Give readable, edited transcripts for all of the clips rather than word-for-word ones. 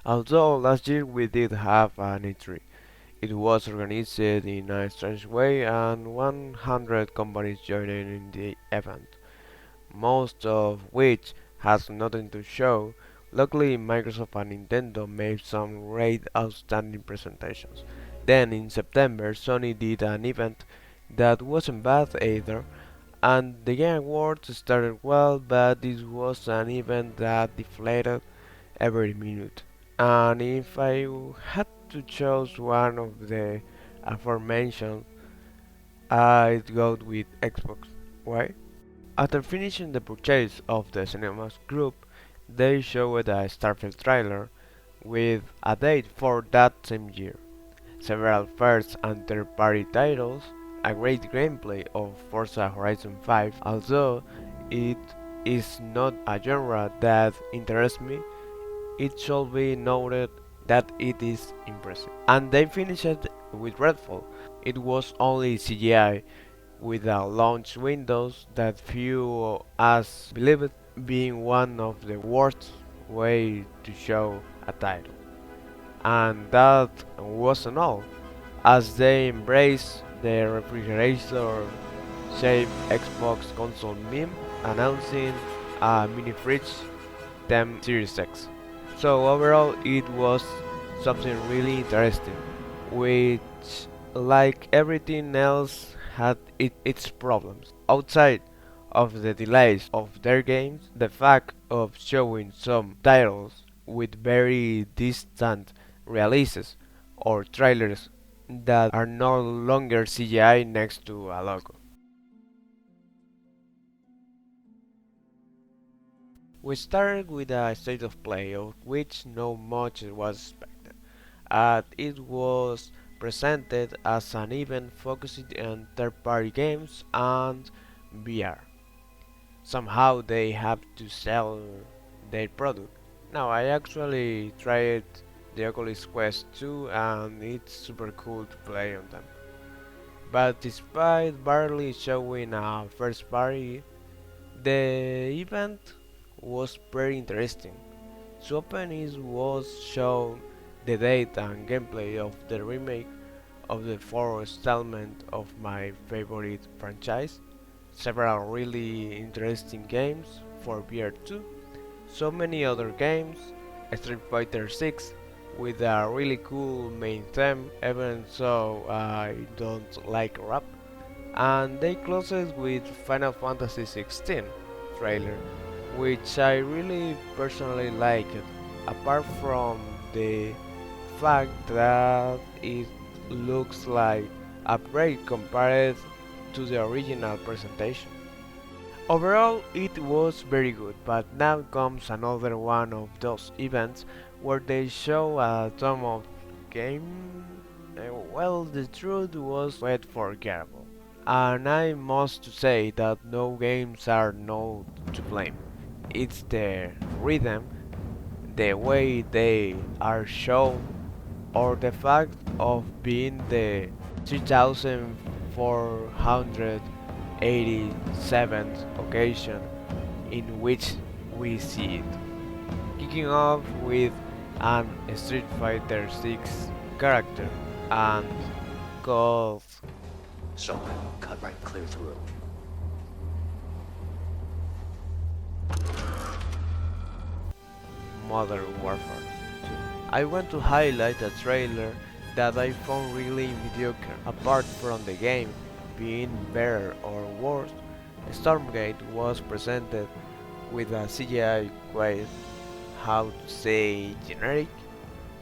Although last year we did have an E3. It was organized in a strange way and 100 companies joined in the event, most of which has nothing to show. Luckily, Microsoft and Nintendo made some great outstanding presentations. Then in September, Sony did an event that wasn't bad either, and the Game Awards started well, but this was an event that deflated every minute. And if I had to choose one of the aforementioned, I'd go with Xbox. Why? After finishing the purchase of the Cinemas Group, they showed a Starfield trailer with a date for that same year, several first and third party titles, a great gameplay of Forza Horizon 5, although it is not a genre that interests me, it should be noted that it is impressive. And they finished with Redfall. It was only CGI with a launch windows that few of us believed being one of the worst way to show a title. And that wasn't all, as they embraced the refrigerator shaped Xbox console meme announcing a mini fridge 10 Series X. So overall it was something really interesting, which like everything else had its problems. Outside of the delays of their games, the fact of showing some titles with very distant releases or trailers that are no longer CGI next to a logo. We started with a state of play of which no much was expected, and it was presented as an event focused on third-party games and VR. Somehow they have to sell their product. Now I actually tried the Oculus Quest 2 and it's super cool to play on them. But despite barely showing a first party, the event was pretty interesting. To open it was shown the date and gameplay of the remake of the fourth installment of my favorite franchise, several really interesting games for VR2, so many other games, Street Fighter 6 with a really cool main theme, even though I don't like rap, and they closed with Final Fantasy 16 trailer, which I really personally liked, apart from the fact that it looks like upgrade compared to the original presentation. Overall, it was very good, but now comes another one of those events where they show a ton of game. Well, the truth was quite forgettable, and I must say that no games are not to blame. It's the rhythm, the way they are shown, or the fact of being the 3487th occasion in which we see it. Kicking off with an Street Fighter 6 character and called So cut right clear through. Modern Warfare 2. I want to highlight a trailer that I found really mediocre. Apart from the game being better or worse, Stormgate was presented with a CGI quite, how to say, generic.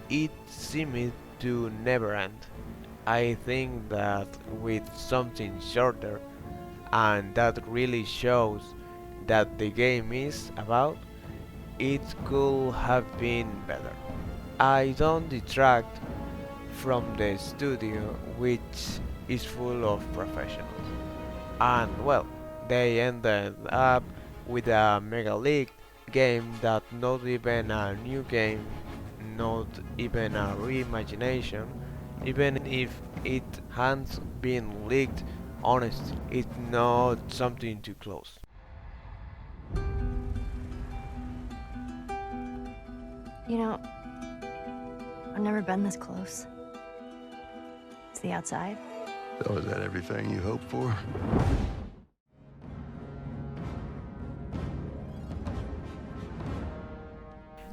It seemed to never end. I think that with something shorter and that really shows that the game is about, it could have been better. I don't detract from the studio, which is full of professionals. And well, they ended up with a Mega League game that not even a new game, not even a reimagination, even if it has been leaked, honestly, it's not something too close. You know, I've never been this close. It's the outside. So is that everything you hoped for?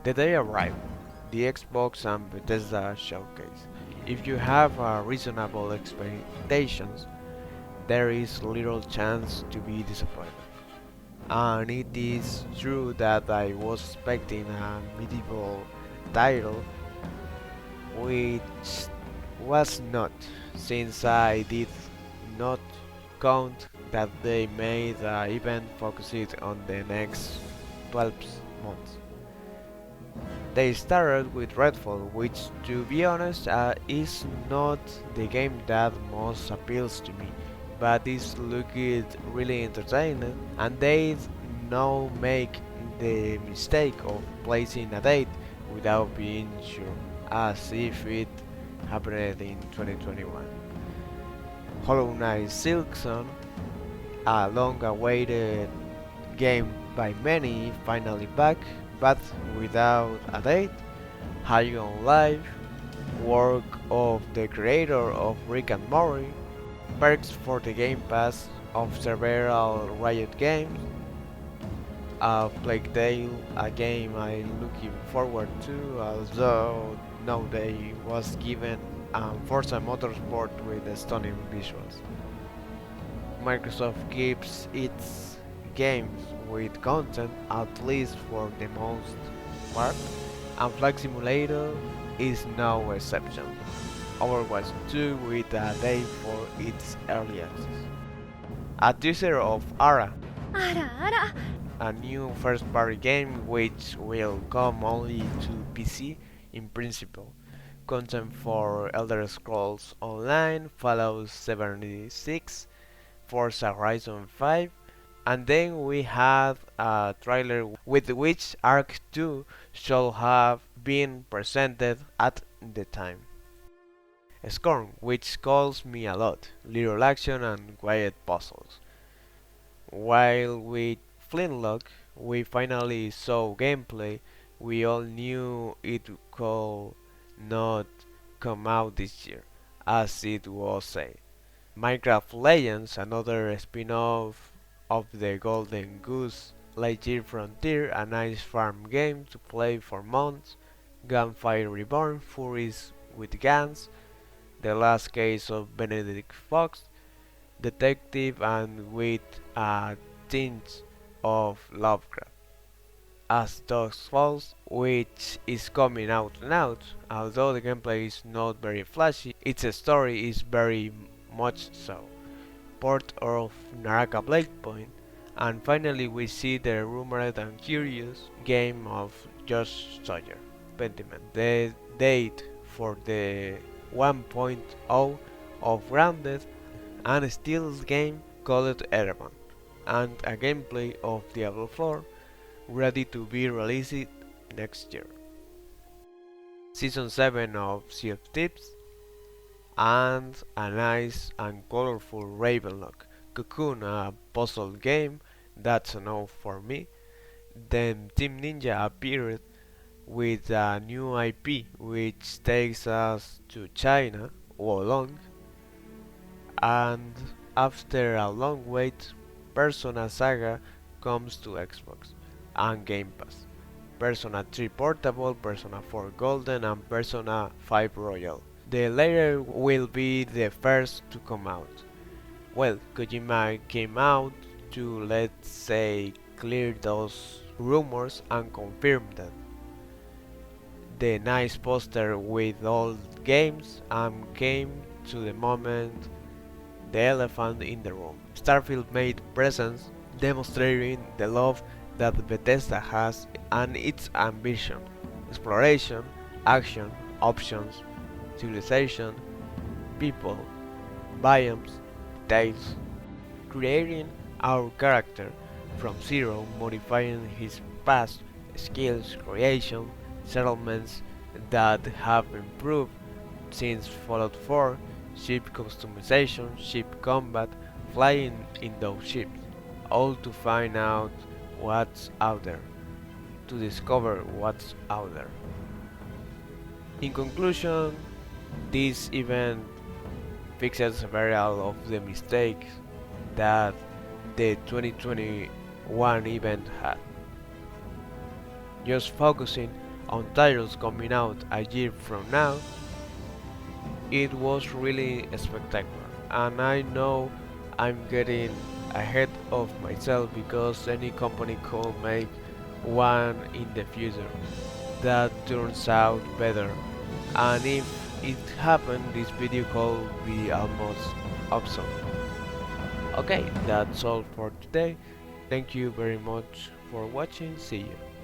The day arrived, the Xbox and Bethesda showcase. If you have reasonable expectations, there is little chance to be disappointed. And it is true that I was expecting a medieval title, which was not, since I did not count that they made the event focused on the next 12 months. They started with Redfall, which to be honest is not the game that most appeals to me, but it looked really entertaining, and they now make the mistake of placing a date without being sure, as if it happened in 2021. Hollow Knight Silksong, a long-awaited game by many, finally back, but without a date. High on Life, work of the creator of Rick and Morty, perks for the Game Pass of several Riot games, a Plague Tale, a game I'm looking forward to, although no day was given, and Forza Motorsport with stunning visuals. Microsoft keeps its games with content, at least for the most part, and Flight Simulator is no exception. Overwatch 2 with a date for its early access. A teaser of Ara, a new first-party game which will come only to PC in principle. Content for Elder Scrolls Online, Fallout 76, Forza Horizon 5, and then we had a trailer with which Ark 2 should have been presented at the time. Scorn, which calls me a lot, little action and quiet puzzles. While with Flintlock we finally saw gameplay, we all knew it could not come out this year, as it was said. Minecraft Legends, another spin-off of the Golden Goose Lightyear Frontier, a nice farm game to play for months. Gunfire Reborn, Furies with Guns, The Last Case of Benedict Fox, detective and with a tinge of Lovecraft. As Dusk Falls, which is coming out now, although the gameplay is not very flashy, its story is very much so. Port of Naraka Blade Point, and finally we see the rumored and curious game of Josh Sawyer, Pentiment. The date for the 1.0 of Grounded and a stealth game called Erevan, and a gameplay of Diablo 4 ready to be released next year. Season 7 of Sea of Thieves, and a nice and colorful Ravenlock. Cocoon, a puzzle game, that's a no for me. Then Team Ninja appeared with a new IP which takes us to China, Wolong, and after a long wait, Persona Saga comes to Xbox and Game Pass. Persona 3 Portable, Persona 4 Golden, and Persona 5 Royal. The latter will be the first to come out. Well, Kojima came out to, let's say, clear those rumors and confirm them. The nice poster with all games and came to the moment the elephant in the room. Starfield made presence, demonstrating the love that Bethesda has and its ambition, exploration, action, options, civilization, people, biomes, details, creating our character from zero, modifying his past skills, creation, settlements that have improved since Fallout 4, ship customization, ship combat, flying in those ships, all to find out what's out there, to discover what's out there. In conclusion, this event fixes several of the mistakes that the 2021 event had. Just focusing on titles coming out a year from now, it was really spectacular, and I know I'm getting ahead of myself because any company could make one in the future that turns out better, and if it happened this video could be almost obsolete. Okay, that's all for today. Thank you very much for watching. See you.